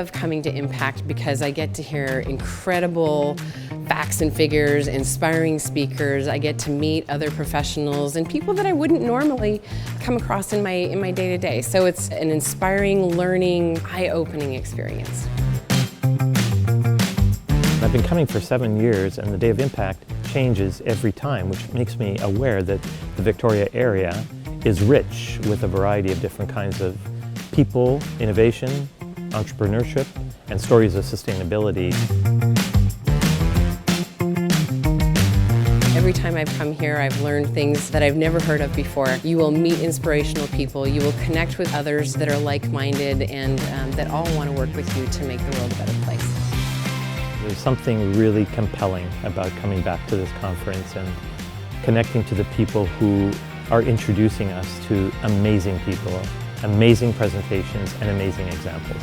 love coming to Impact because I get to hear incredible facts and figures, inspiring speakers. I get to meet other professionals and people that I wouldn't normally come across in my day-to-day. So it's an inspiring, learning, eye-opening experience. I've been coming for 7 years, and the Day of Impact changes every time, which makes me aware that the Victoria area is rich with a variety of different kinds of people, innovation, entrepreneurship, and stories of sustainability. Every time I've come here, I've learned things that I've never heard of before. You will meet inspirational people, you will connect with others that are like-minded and that all want to work with you to make the world a better place. There's something really compelling about coming back to this conference and connecting to the people who are introducing us to amazing people, amazing presentations, and amazing examples.